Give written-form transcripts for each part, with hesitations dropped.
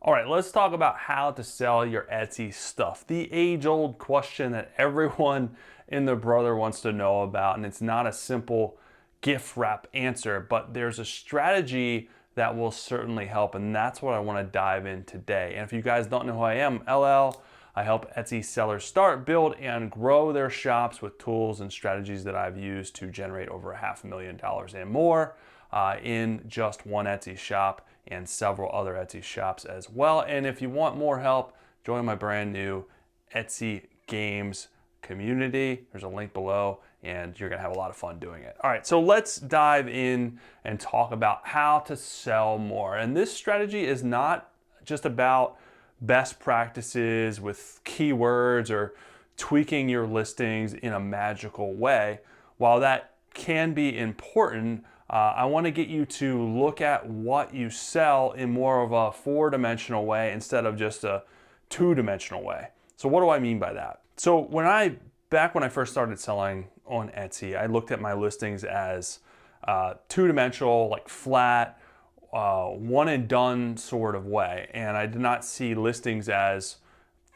All right, let's talk about how to sell your Etsy stuff. The age-old question that everyone and their brother wants to know about, and it's not a simple gift wrap answer, but there's a strategy that will certainly help, and that's what I want to dive in today. And if you guys don't know who I am, LL, I help Etsy sellers start, build, and grow their shops with tools and strategies that I've used to generate over $500,000 and more in just one Etsy shop and several other Etsy shops as well. And if you want more help, join my brand new Etsy Games community. There's a link below and you're gonna have a lot of fun doing it. All right, so let's dive in and talk about how to sell more. And this strategy is not just about best practices with keywords or tweaking your listings in a magical way. While that can be important, I want to get you to look at what you sell in more of a four-dimensional way instead of just a two-dimensional way. So what do I mean by that? So back when I first started selling on Etsy, I looked at my listings as two-dimensional, like flat, one and done sort of way. And I did not see listings as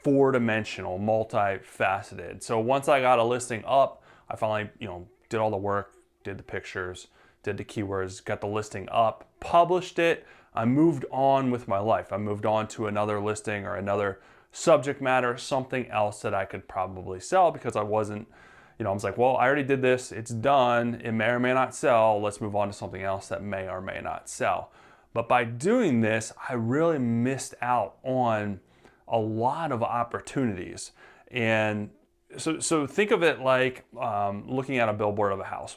four-dimensional, multifaceted. So once I got a listing up, I finally, did all the work, did the pictures, did the keywords, got the listing up, published it. I moved on with my life. I moved on to another listing or another subject matter, something else that I could probably sell because I wasn't, I was like, well, I already did this, it's done, it may or may not sell, let's move on to something else that may or may not sell. But by doing this, I really missed out on a lot of opportunities. And so think of it like looking at a billboard of a house.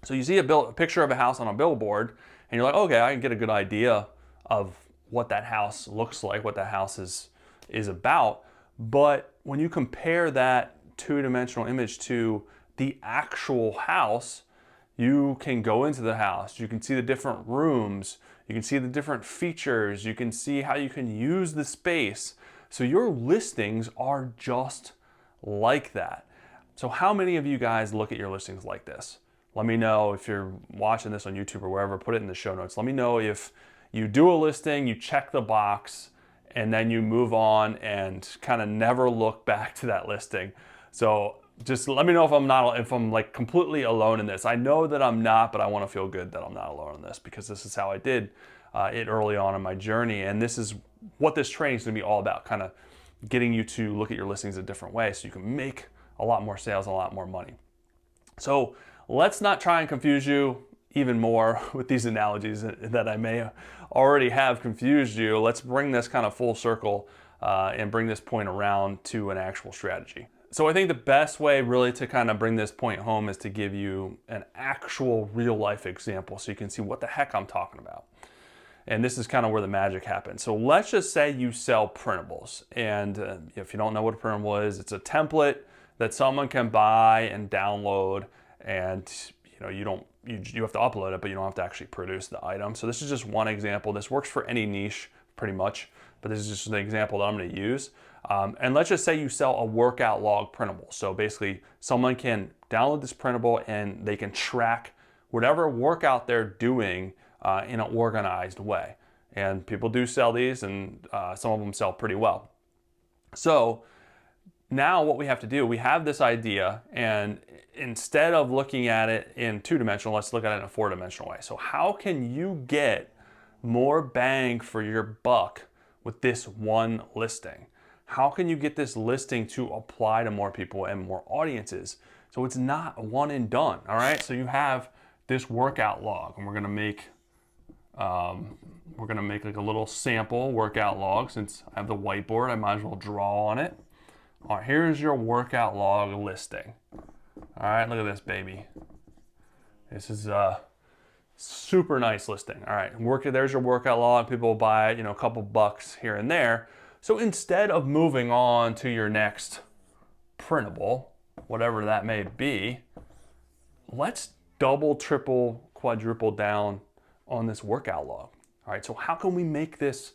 So you see a picture of a house on a billboard and you're like, okay, I can get a good idea of what that house looks like, what that house is about. But when you compare that two-dimensional image to the actual house, you can go into the house, you can see the different rooms, you can see the different features, you can see how you can use the space. So your listings are just like that. So how many of you guys look at your listings like this? Let me know if you're watching this on YouTube or wherever, put it in the show notes. Let me know if you do a listing, you check the box, and then you move on and kind of never look back to that listing. So just let me know if I'm like completely alone in this. I know that I'm not, but I want to feel good that I'm not alone in this because this is how I did it early on in my journey. And this is what this training is going to be all about, kind of getting you to look at your listings a different way so you can make a lot more sales and a lot more money. So let's not try and confuse you even more with these analogies that I may already have confused you. Let's bring this kind of full circle and bring this point around to an actual strategy. So I think the best way really to kind of bring this point home is to give you an actual real life example so you can see what the heck I'm talking about. And this is kind of where the magic happens. So let's just say you sell printables. And if you don't know what a printable is, it's a template that someone can buy and download, and you have to upload it, but you don't have to actually produce the item. So this is just one example. This works for any niche pretty much, but this is just an example that I'm going to use. And let's just say you sell a workout log printable. So basically someone can download this printable and they can track whatever workout they're doing in an organized way. And people do sell these, and some of them sell pretty well. So now what we have to do, we have this idea, and instead of looking at it in two-dimensional, let's look at it in a four-dimensional way. So how can you get more bang for your buck with this one listing? How can you get this listing to apply to more people and more audiences? So it's not one and done, all right? So you have this workout log, and we're gonna make like a little sample workout log. Since I have the whiteboard, I might as well draw on it. All right, here's your workout log listing. All right, look at this baby. This is a super nice listing. All right, there's your workout log. People will buy it, a couple bucks here and there. So instead of moving on to your next printable, whatever that may be, let's double, triple, quadruple down on this workout log. All right, so how can we make this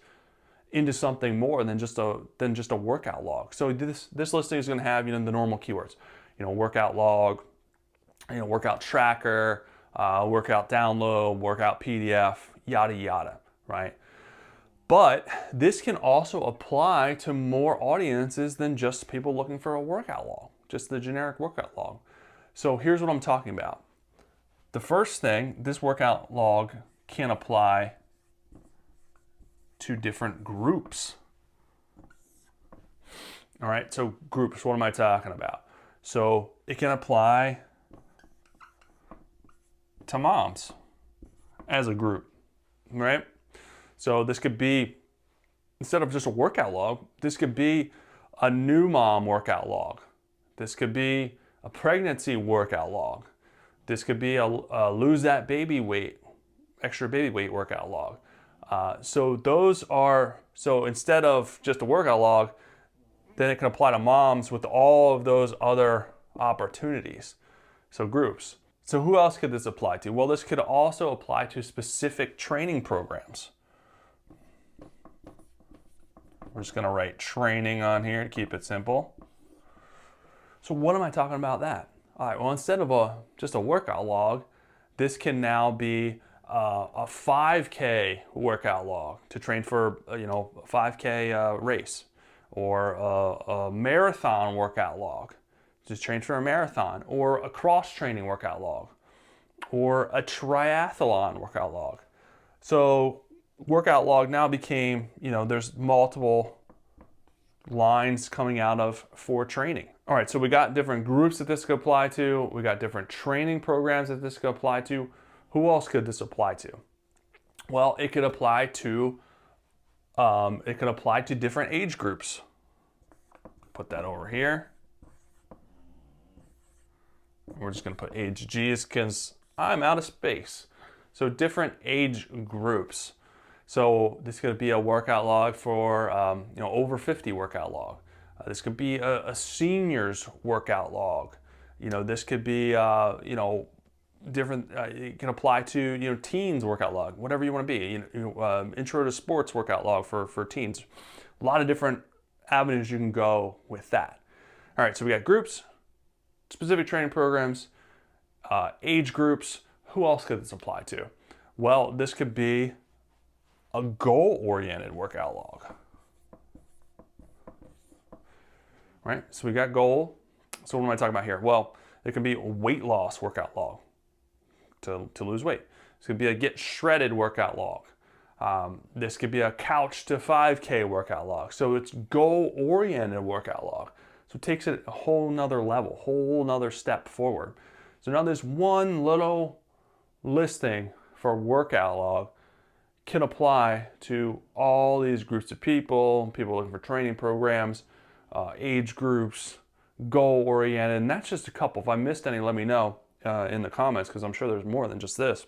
into something more than just a workout log? So this listing is going to have the normal keywords, workout log, workout tracker, workout download, workout PDF, yada yada, right? But this can also apply to more audiences than just people looking for a workout log, just the generic workout log. So here's what I'm talking about. The first thing, this workout log can apply to different groups. All right, so groups, what am I talking about? So it can apply to moms as a group, right? So this could be, instead of just a workout log, this could be a new mom workout log. This could be a pregnancy workout log. This could be a lose that baby weight, extra baby weight workout log. So instead of just a workout log, then it can apply to moms with all of those other opportunities. So groups. So who else could this apply to? Well, this could also apply to specific training programs. We're just gonna write training on here to keep it simple. So what am I talking about that? All right, well, instead of just a workout log, this can now be a 5K workout log to train for a 5K race, or a marathon workout log to train for a marathon, or a cross training workout log, or a triathlon workout log. So workout log now became, there's multiple lines coming out of for training. All right, so we got different groups that this could apply to. We got different training programs that this could apply to. Who else could this apply to? Well, it could apply to different age groups. Put that over here. We're just going to put age G's because I'm out of space. So different age groups. So this could be a workout log for over 50 workout log. This could be a seniors workout log. This could be different. It can apply to teens workout log, whatever you want to be. Intro to sports workout log for teens. A lot of different avenues you can go with that. All right, so we got groups, specific training programs, age groups. Who else could this apply to? Well, this could be a goal-oriented workout log. Right, so we got goal. So what am I talking about here? Well, it can be a weight loss workout log to lose weight. This could be a get shredded workout log. This could be a couch to 5K workout log. So it's goal-oriented workout log. So it takes it a whole nother level, whole nother step forward. So now this one little listing for workout log can apply to all these groups of people looking for training programs, age groups, goal-oriented, and that's just a couple. If I missed any, let me know in the comments, because I'm sure there's more than just this.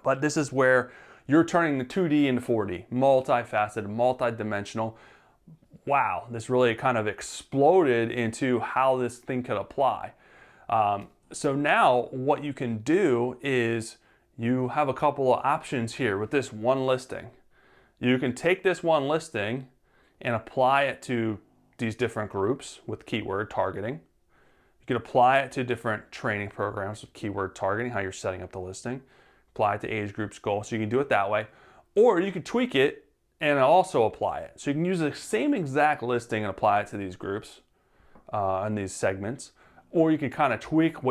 But this is where you're turning the 2D into 4D, multifaceted, multidimensional. Wow, this really kind of exploded into how this thing could apply. So now what you can do is you have a couple of options here with this one listing. You can take this one listing and apply it to these different groups with keyword targeting. You can apply it to different training programs with keyword targeting, how you're setting up the listing. Apply it to age groups goal, so you can do it that way. Or you can tweak it and also apply it. So you can use the same exact listing and apply it to these groups and these segments. Or you can kind of tweak the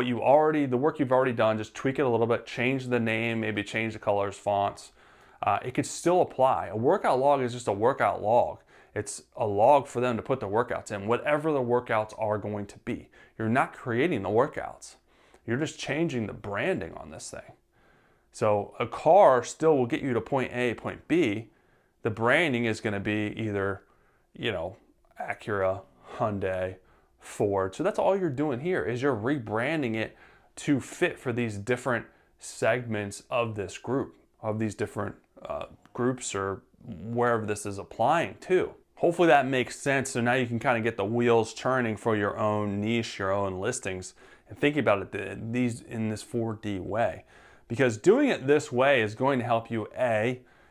work you've already done, just tweak it a little bit, change the name, maybe change the colors, fonts. It could still apply. A workout log is just a workout log. It's a log for them to put the workouts in, whatever the workouts are going to be. You're not creating the workouts. You're just changing the branding on this thing. So a car still will get you to point A, point B. The branding is going to be either, Acura, Hyundai, Ford. So that's all you're doing here is you're rebranding it to fit for these different segments of this group, of these different groups or wherever this is applying to. Hopefully that makes sense. So now you can kind of get the wheels turning for your own niche, your own listings, and thinking about it in this 4D way. Because doing it this way is going to help you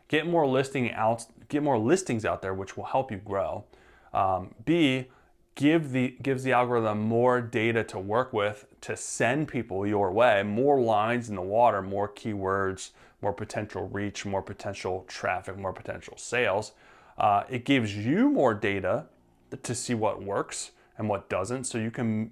get more listings out there, which will help you grow. B, gives the algorithm more data to work with to send people your way, more lines in the water, more keywords, more potential reach, more potential traffic, more potential sales. It gives you more data to see what works and what doesn't, so you can,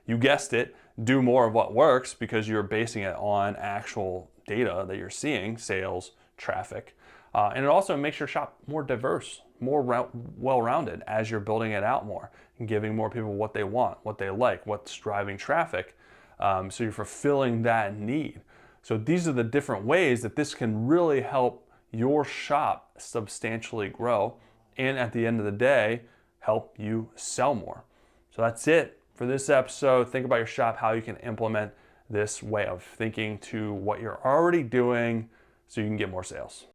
you guessed it, do more of what works because you're basing it on actual data that you're seeing, sales, traffic. And it also makes your shop more diverse, more well-rounded as you're building it out more and giving more people what they want, what they like, what's driving traffic. So you're fulfilling that need. So these are the different ways that this can really help your shop substantially grow and at the end of the day, help you sell more. So that's it for this episode. Think about your shop, how you can implement this way of thinking to what you're already doing so you can get more sales.